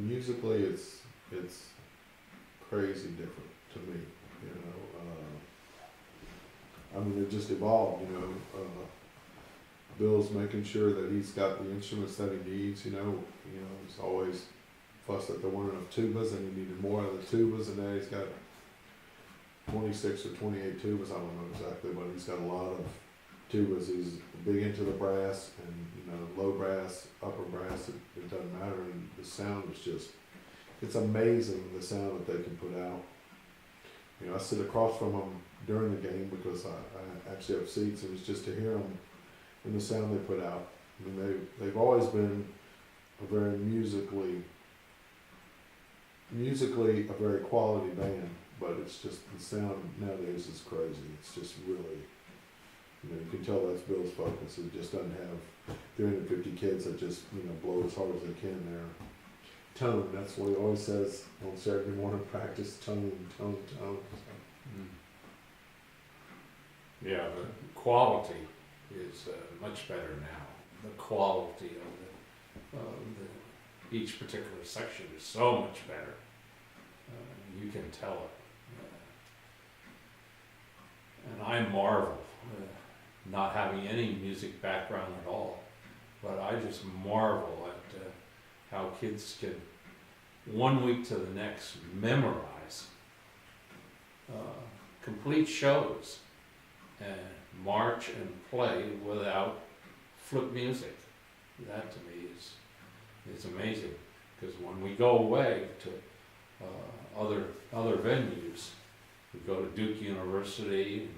musically, it's crazy different to me. You know, I mean, it just evolved. You know, Bill's making sure that he's got the instruments that he needs. You know, he's always fussed that there weren't enough tubas, and he needed more of the tubas, and now he's got 26 or 28 tubas. I don't know exactly, but he's got a lot of tubas. He's big into the brass, and low brass, upper brass. It doesn't matter, and the sound is just—it's amazing the sound that they can put out. You know, I sit across from them during the game because I actually have seats, and it's just to hear them and the sound they put out. I mean, they've always been a very musically a very quality band, but it's just the sound nowadays is crazy. It's just really, you can tell that's Bill's focus. It just doesn't have 350 kids that just blow as hard as they can there. Tone, that's what he always says on Saturday morning practice, tone. Yeah, the quality is much better now. The quality of each particular section is so much better. You can tell it. And I marvel, not having any music background at all, but I just marvel at how kids can, one week to the next, memorize complete shows and march and play without flip music. That to me is amazing, because when we go away to other venues, we go to Duke University,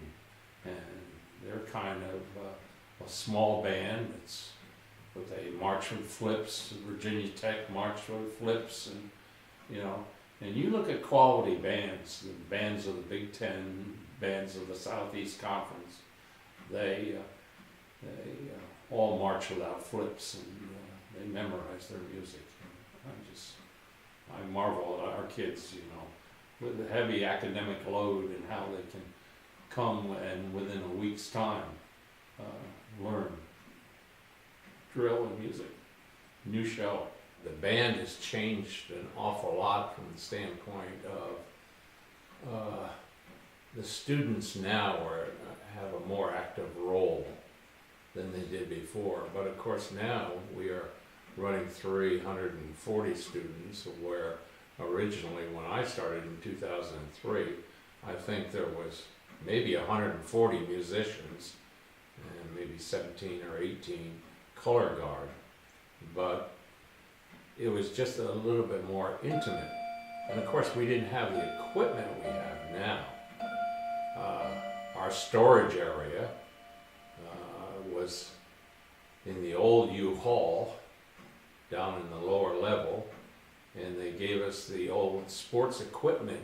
and they're kind of a small band. But they march with flips. Virginia Tech march with flips, and and you look at quality bands, the bands of the Big Ten, bands of the Southeast Conference. They all march without flips, and they memorize their music. I marvel at our kids, with the heavy academic load, and how they can come and within a week's time learn drill and music, new show. The band has changed an awful lot from the standpoint of the students now have a more active role than they did before. But of course now we are running 340 students, where originally when I started in 2003, I think there was maybe 140 musicians and maybe 17 or 18 color guard. But it was just a little bit more intimate. And of course we didn't have the equipment we have now. Our storage area was in the old U-Haul down in the lower level, and they gave us the old sports equipment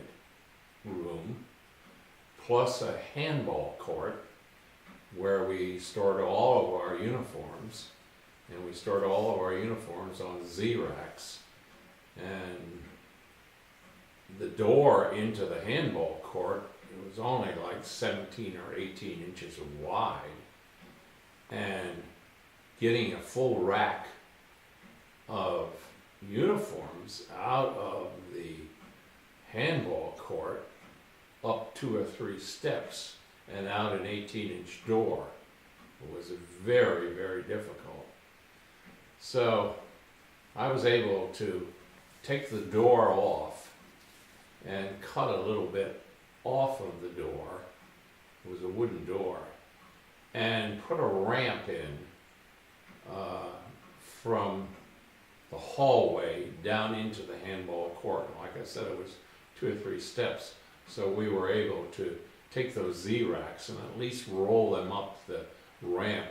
room plus a handball court where we stored all of our uniforms, and we stored all of our uniforms on Z-racks, and the door into the handball court, it was only like 17 or 18 inches wide, and getting a full rack of uniforms out of the handball court up 2 or 3 steps and out an 18-inch door was very, very difficult. So I was able to take the door off and cut a little bit off of the door. It was a wooden door, and put a ramp in from the hallway down into the handball court. Like I said, it was 2 or 3 steps. So we were able to take those Z-racks and at least roll them up the ramp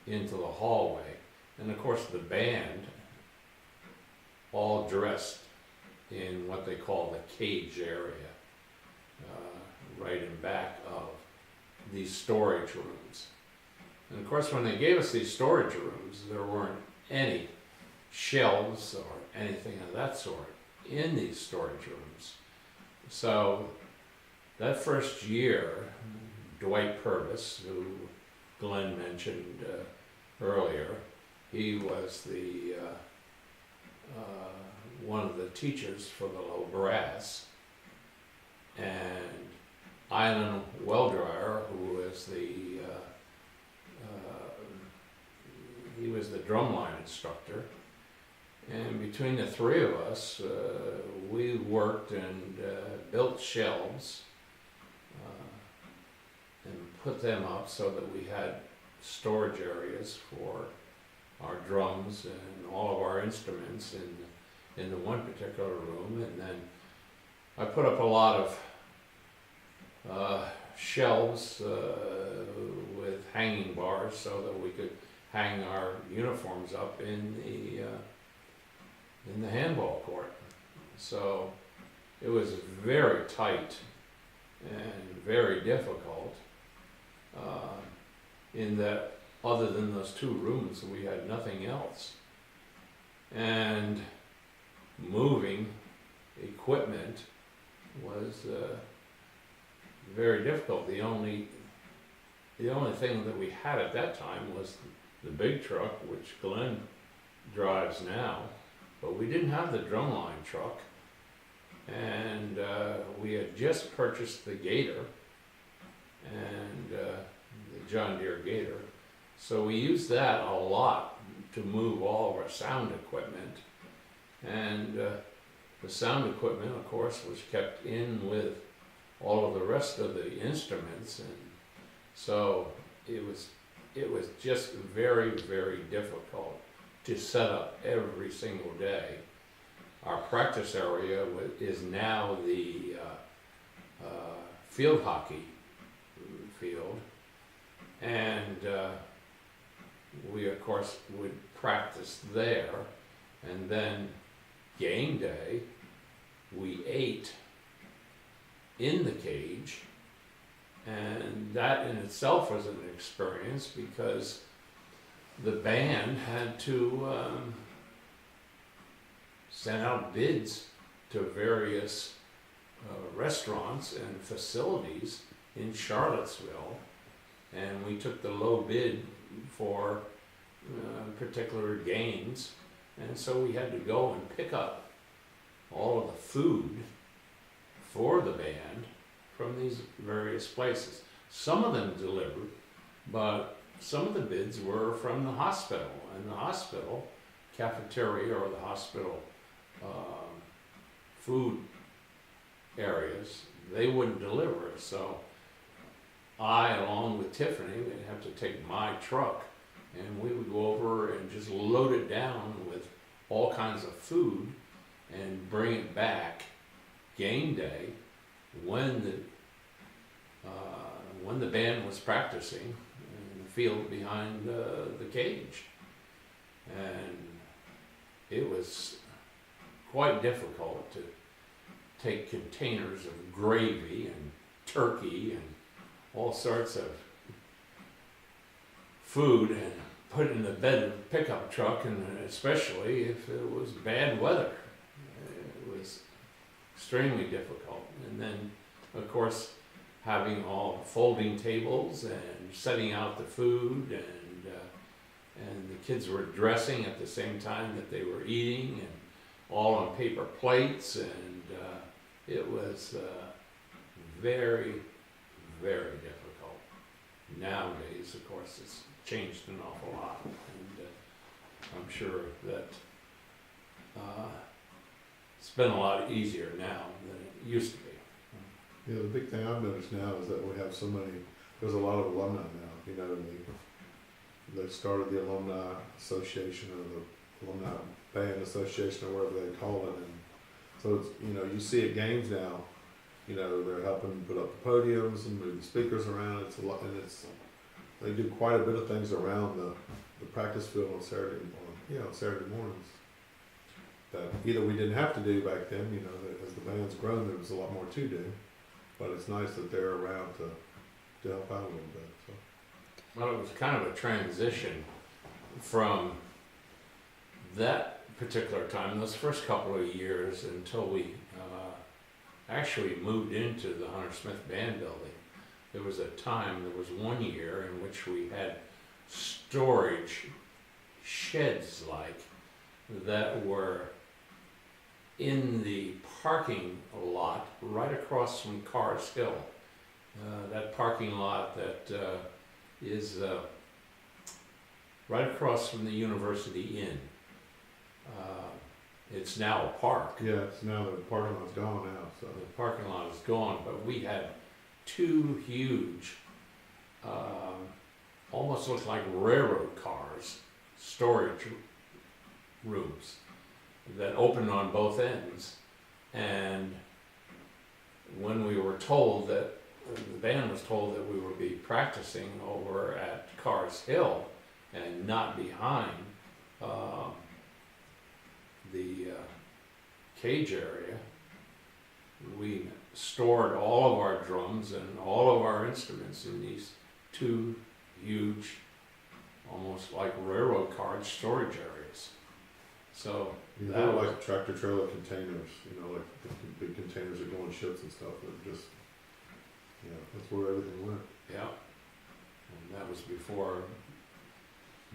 into the hallway. And of course the band, all dressed in what they call the cage area, right in back of these storage rooms. And of course when they gave us these storage rooms, there weren't any shelves or anything of that sort in these storage rooms. So that first year, Dwight Purvis, who Glenn mentioned earlier, he was the one of the teachers for the low brass, and Island Welldryer, who was he was the drumline instructor. And between the three of us, we worked and built shelves and put them up so that we had storage areas for our drums and all of our instruments in the one particular room. And then I put up a lot of shelves with hanging bars so that we could hang our uniforms up in the handball court. So it was very tight and very difficult in that other than those two rooms we had nothing else. And moving equipment was very difficult. The only thing that we had at that time was the big truck, which Glenn drives now, but we didn't have the drumline truck, and we had just purchased the Gator and the John Deere Gator, so we used that a lot to move all of our sound equipment. And the sound equipment, of course, was kept in with all of the rest of the instruments, and so it was just very, very difficult to set up every single day. Our practice area is now the field hockey field, and we of course would practice there, and then game day we ate in the cage. And that in itself was an experience because the band had to send out bids to various restaurants and facilities in Charlottesville, and we took the low bid for particular games, and so we had to go and pick up all of the food for the band from these various places. Some of them delivered, but some of the bids were from the hospital, and the hospital cafeteria or the hospital food areas, they wouldn't deliver. So I, along with Tiffany, would have to take my truck, and we would go over and just load it down with all kinds of food and bring it back game day when the band was practicing in the field behind the cage. And it was quite difficult to take containers of gravy and turkey and all sorts of food and put it in the bed of the pickup truck, and especially if it was bad weather. It was extremely difficult. And then, of course, having all folding tables and setting out the food, and the kids were dressing at the same time that they were eating, and all on paper plates, and it was very, very difficult. Nowadays, of course, it's changed an awful lot, and I'm sure that it's been a lot easier now than it used to be. Yeah, the big thing I've noticed now is that we have so many, there's a lot of alumni now, you know, they started the Alumni Association or the Alumni Band Association or whatever they call it, and so it's, you know, you see at games now, you know, they're helping put up the podiums and move the speakers around. It's a lot, and they do quite a bit of things around the practice field on Saturday mornings that either we didn't have to do back then, you know, that as the band's grown, there was a lot more to do, but it's nice that they're around to help out a little bit. So. Well, it was kind of a transition from that particular time, those first couple of years, until we actually moved into the Hunter Smith Band Building. There was a time, there was 1 year in which we had storage sheds that were in the parking lot right across from Cars Hill. That parking lot that is right across from the University Inn. It's now a park. Yeah, it's now the parking lot's gone now, so. The parking lot is gone, but we had two huge, almost looked like railroad cars, storage rooms that opened on both ends. And when we were told that, the band was told that we would be practicing over at Cars Hill and not behind the cage area, we stored all of our drums and all of our instruments in these two huge, almost like railroad car storage areas. So Yeah, that they were was, like tractor trailer containers, you know, like the big containers that go on ships and stuff, that just, yeah, that's where everything went. yeah, and that was before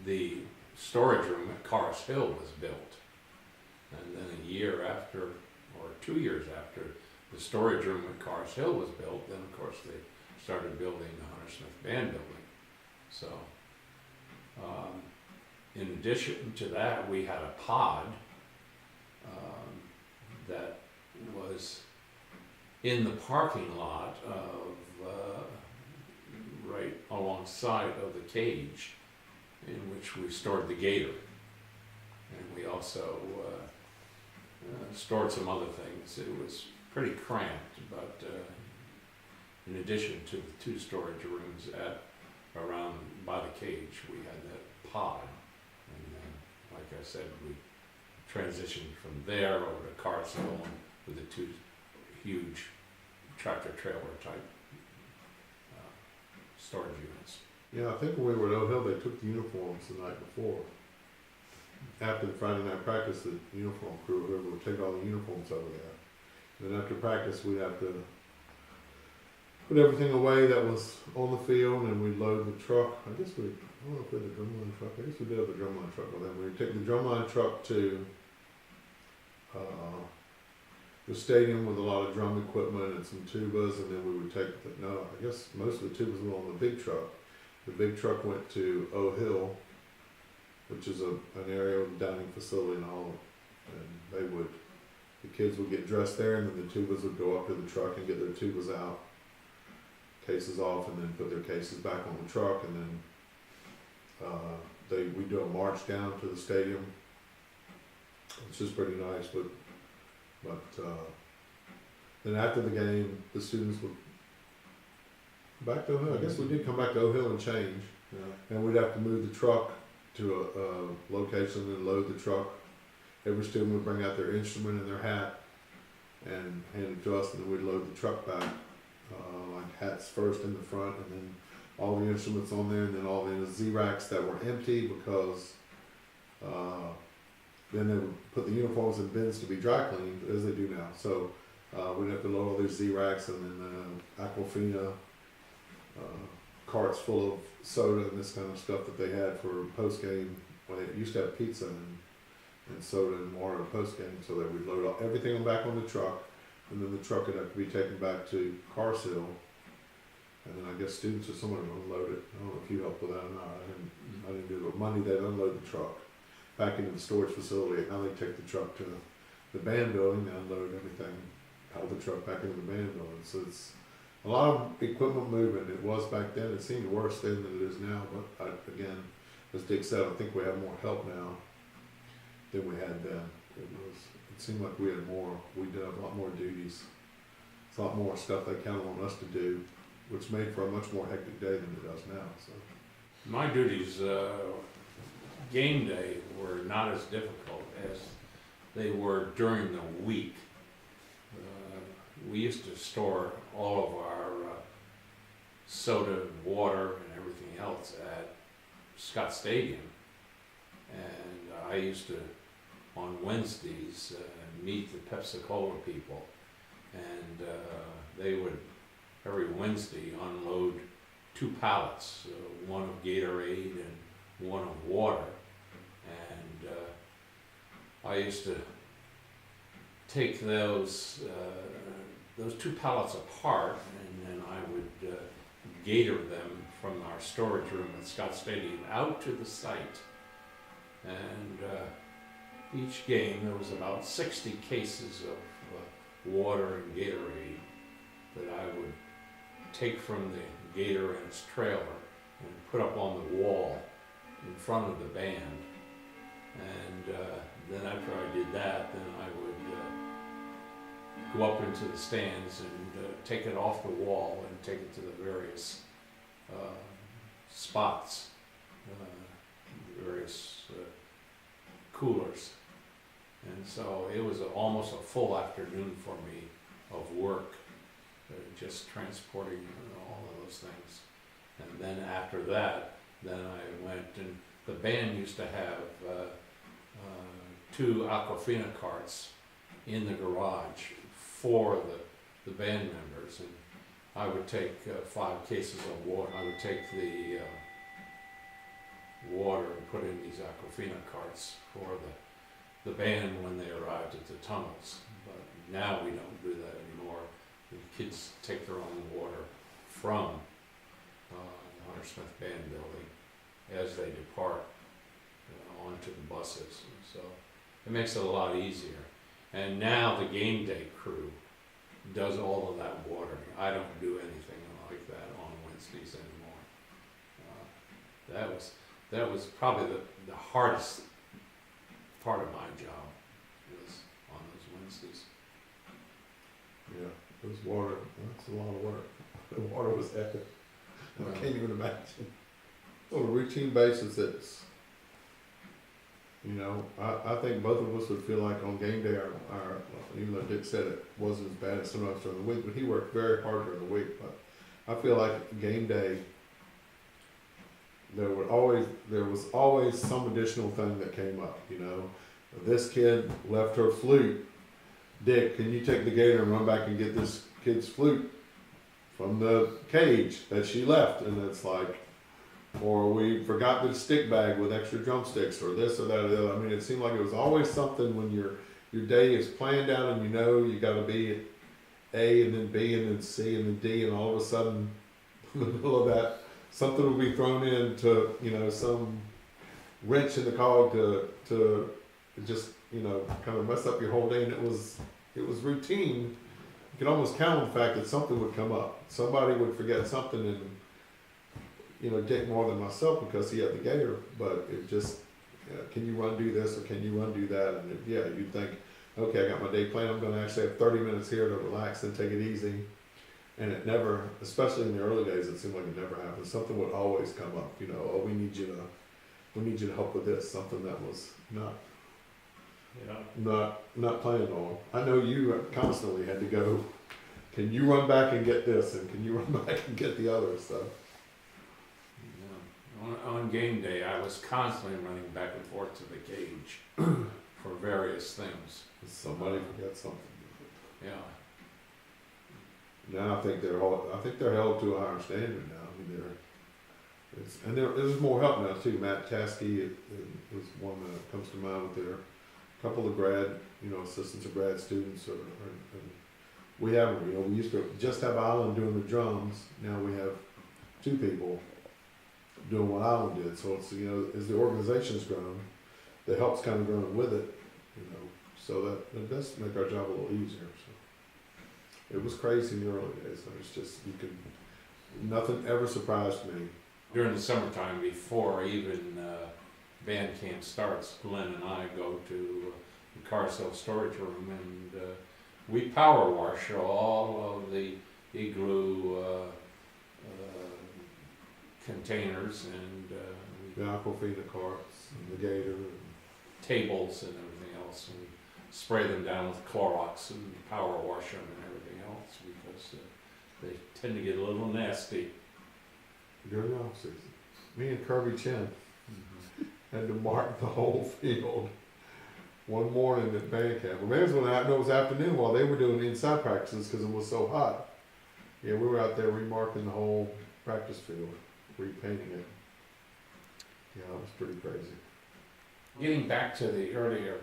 the storage room at Cars Hill was built. And then a year after, or 2 years after, the storage room at Cars Hill was built, then of course they started building the Hunter Smith Band building. So, in addition to that, we had a pod that was in the parking lot of right alongside of the cage, in which we stored the gator, and we also stored some other things. It was pretty cramped, but in addition to the two storage rooms around by the cage, we had that pod, and then, like I said, we transitioned from there over to Cars Hill with the two huge tractor trailer type storage units. Yeah, I think when we were at Oak Hill, they took the uniforms the night before. After the Friday night practice, the uniform crew, whoever would take all the uniforms over there. Then after practice, we'd have to put everything away that was on the field, and we'd load the truck. I don't know if we had a drumline truck. I guess we did have a drumline truck with them. We'd take the drumline truck to the stadium with a lot of drum equipment and some tubas, and then we would take I guess most of the tubas were on the big truck. The big truck went to O Hill, which is an area with a dining facility and all, and the kids would get dressed there, and then the tubas would go up to the truck and get their tubas out, cases off, and then put their cases back on the truck, and then we do a march down to the stadium, which is pretty nice, but then after the game, the students would back to O Hill. I guess we did come back to O Hill and change, and we'd have to move the truck to a location and load the truck. Every student would bring out their instrument and their hat and hand it to us, and then we'd load the truck back, like hats first in the front, and then all the instruments on there, and then all the Z-racks that were empty, because then they would put the uniforms in bins to be dry cleaned, as they do now. So we'd have to load all these Z-racks, and then Aquafina carts full of soda and this kind of stuff that they had for post-game. Well, they used to have pizza and soda and water post-game, so that we'd load everything back on the truck, and then the truck would have to be taken back to Cars Hill, and then I guess students or someone would unload it. I don't know if you helped with that or not. I didn't do it, but Monday they'd unload the truck back into the storage facility, and now they take the truck to the band building, they unload everything out of the truck back into the band building. So it's a lot of equipment moving. It was back then. It seemed worse then than it is now, but again, as Dick said, I think we have more help now than we had then. It seemed like we did have a lot more duties. It's a lot more stuff they counted on us to do, which made for a much more hectic day than it does now. So My duties, game day, were not as difficult as they were during the week. We used to store all of our soda, water, and everything else at Scott Stadium, and I used to, on Wednesdays, meet the Pepsi-Cola people, and they would every Wednesday unload 2 pallets, one of Gatorade and one of water, and I used to take those 2 pallets apart, and then I would gator them from our storage room at Scott Stadium out to the site. And each game there was about 60 cases of water and Gatorade that I would take from the gator and its trailer and put up on the wall in front of the band. And then after I did that, then I would go up into the stands and take it off the wall and take it to the various spots, various coolers. And so it was almost a full afternoon for me of work, just transporting all of those things. And then after that, then I went, and the band used to have 2 Aquafina carts in the garage for the band members, and I would take 5 cases of water. I would take the water and put in these Aquafina carts for the band when they arrived at the tunnels. But now we don't do that anymore. The kids take their own water from the Hunter Smith Band building as they depart onto the buses. So it makes it a lot easier. And now the game day crew does all of that watering. I don't do anything like that on Wednesdays anymore. That was probably the hardest part of my job, was on those Wednesdays. Yeah, it was water. That's a lot of work. The water was epic. I can't even imagine. On a routine basis, it's, you know, I think both of us would feel like on game day, our even though Dick said it wasn't as bad as some of us during the week, but he worked very hard during the week. But I feel like game day, there was always some additional thing that came up. You know, this kid left her flute. Dick, can you take the gator and run back and get this kid's flute from the cage that she left? And it's like, or we forgot the stick bag with extra drumsticks, or this or that or the other. I mean, it seemed like it was always something when your day is planned out and you know you got to be at A and then B and then C and then D, and all of a sudden, in the middle of that, something will be thrown in to, you know, some wrench in the cog to just, you know, kind of mess up your whole day. And it was routine. You could almost count on the fact that something would come up. Somebody would forget something, and, you know, Dick more than myself because he had the gator, but it just, can you run do this or can you run do that? And you'd think, okay, I got my day planned. I'm going to actually have 30 minutes here to relax and take it easy. And it never, especially in the early days, it seemed like it never happened. Something would always come up, you know, oh, we need you to help with this, something that was not planned on. I know you constantly had to go, can you run back and get this, and can you run back and get the other stuff? Yeah. On game day, I was constantly running back and forth to the cage for various things. Somebody forgot something. Yeah. Now I think they're held to a higher standard now. I mean, there's more help now too. Matt Taskey is one that comes to mind with their couple of assistants or grad students, and we have, you know, we used to just have Island doing the drums. Now we have 2 people doing what Island did. So it's, you know, as the organization's grown, the help's kind of grown with it, you know. So that does make our job a little easier. So it was crazy in the early days. It's just, nothing ever surprised me. During the summertime, before even band camp starts, Glenn and I go to the Carousel storage room, and we power wash all of the igloo containers, and The Aquafina carts and the gator. Tables and everything else, and spray them down with Clorox and power wash them and everything else, because they tend to get a little nasty. During the off season, me and Kirby Chen had to mark the whole field one morning at band camp. Well, maybe it was afternoon while they were doing the inside practices because it was so hot. Yeah, we were out there remarking the whole practice field, repainting it. Yeah, it was pretty crazy. Getting back to the earlier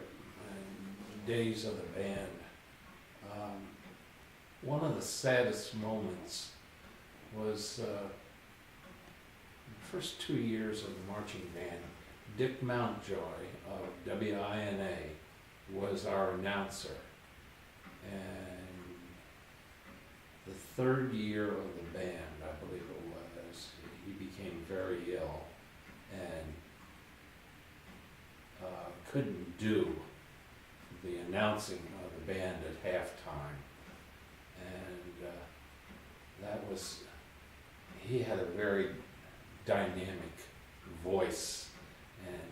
days of the band, the saddest moments was the first 2 years of the marching band. Dick Mountjoy of WINA was our announcer. And the third year of the band, I believe it was, he became very ill and couldn't do the announcing of the band at halftime. And he had a very dynamic voice and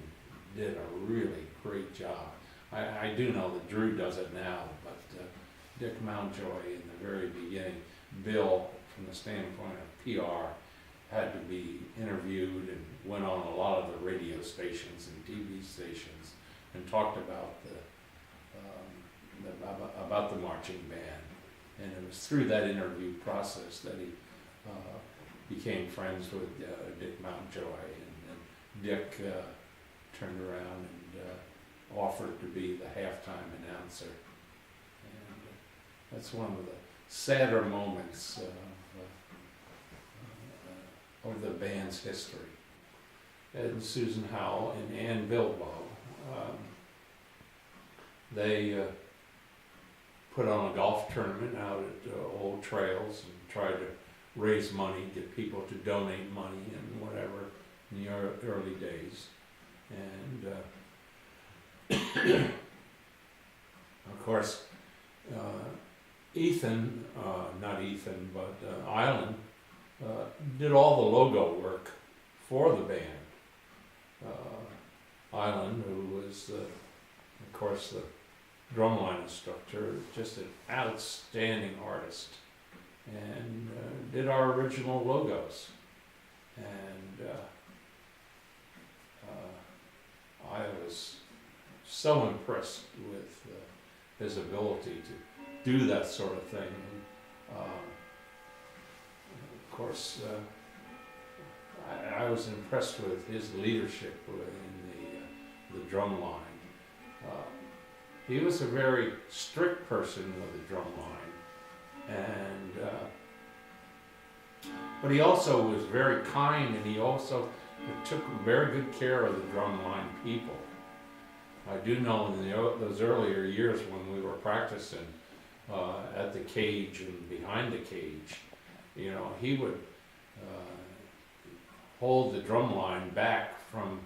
did a really great job. I do know that Drew does it now, but Dick Mountjoy in the very beginning, Bill, from the standpoint of PR, had to be interviewed and went on a lot of the radio stations and TV stations and talked about about the marching band. And it was through that interview process that he became friends with Dick Mountjoy, and Dick turned around and offered to be the halftime announcer. And that's one of the sadder moments of the band's history. And Susan Howell and Ann Bilbo, they put on a golf tournament out at Old Trails and tried to raise money, get people to donate money and whatever in the early days. And of course, Island did all the logo work for the band. Island, who was, of course, the drumline instructor, just an outstanding artist, and did our original logos. And I was so impressed with his ability to do that sort of thing. And, of course, I was impressed with his leadership in the drum line. He was a very strict person with the drum line, and but he also was very kind, and he also took very good care of the drum line people. I do know in those earlier years when we were practicing at the cage and behind the cage, you know, he would hold the drum line back from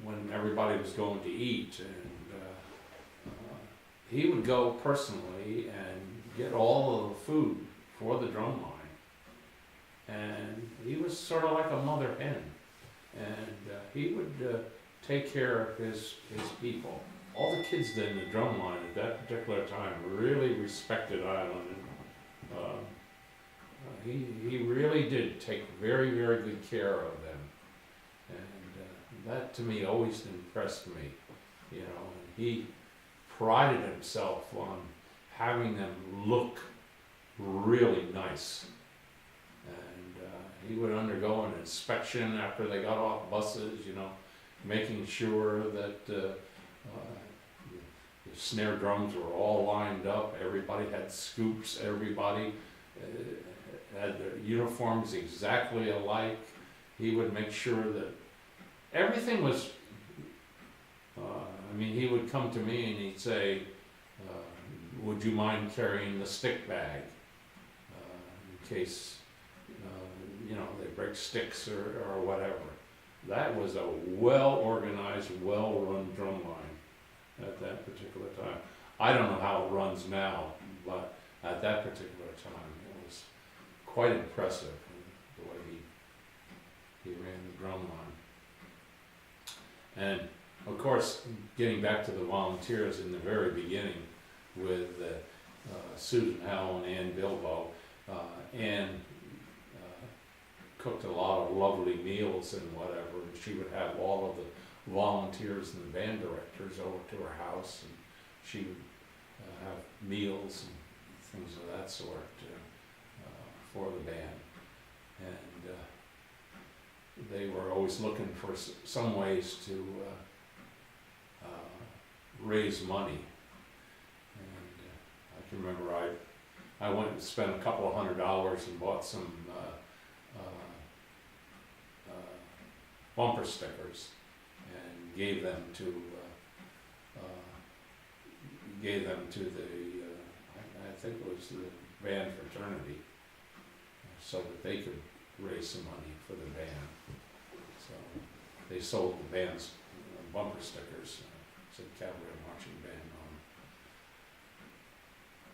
when everybody was going to eat, and he would go personally and get all of the food for the drum line. And he was sort of like a mother hen, and he would take care of his people. All the kids in the drum line at that particular time really respected Island. He really did take very, very good care of them. And that to me always impressed me, you know. And he prided himself on having them look really nice. And he would undergo an inspection after they got off buses, you know, making sure that the snare drums were all lined up, everybody had scoops, everybody had their uniforms exactly alike. He would make sure that everything was, he would come to me and he'd say, would you mind carrying the stick bag in case, they break sticks or whatever. That was a well-organized, well-run drum line at that particular time. I don't know how it runs now, but at that particular time, it was quite impressive the way he ran the drum line. And of course, getting back to the volunteers in the very beginning with Susan Howell and Ann Bilbo, Ann cooked a lot of lovely meals and whatever, and she would have all of the volunteers and the band directors over to her house, and she would have meals and things of that sort for the band. And they were always looking for some ways to raise money. And I can remember I went and spent a couple of $100 and bought some bumper stickers and gave them to the I think it was the band fraternity, so that they could raise some money for the band. So they sold the band's bumper stickers, said Cavalier Marching Band on.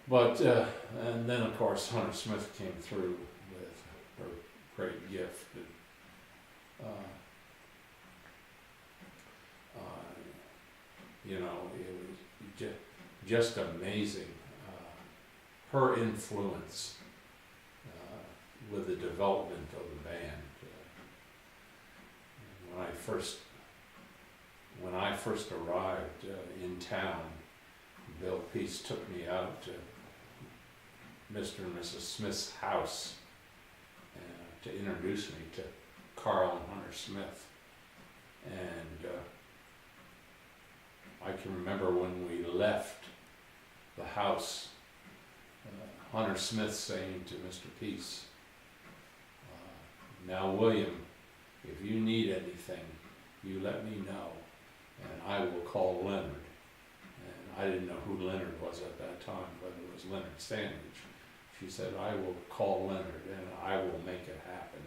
But and then of course Hunter Smith came through with her great gift. You know, it was just amazing. Her influence with the development of the band. When I first arrived in town, Bill Peace took me out to Mr. and Mrs. Smith's house to introduce me to Carl and Hunter Smith. And I can remember when we left the house, Hunter Smith saying to Mr. Peace, now William, if you need anything, you let me know, and I will call Leonard. And I didn't know who Leonard was at that time, but it was Leonard Sandwich. She said, I will call Leonard and I will make it happen.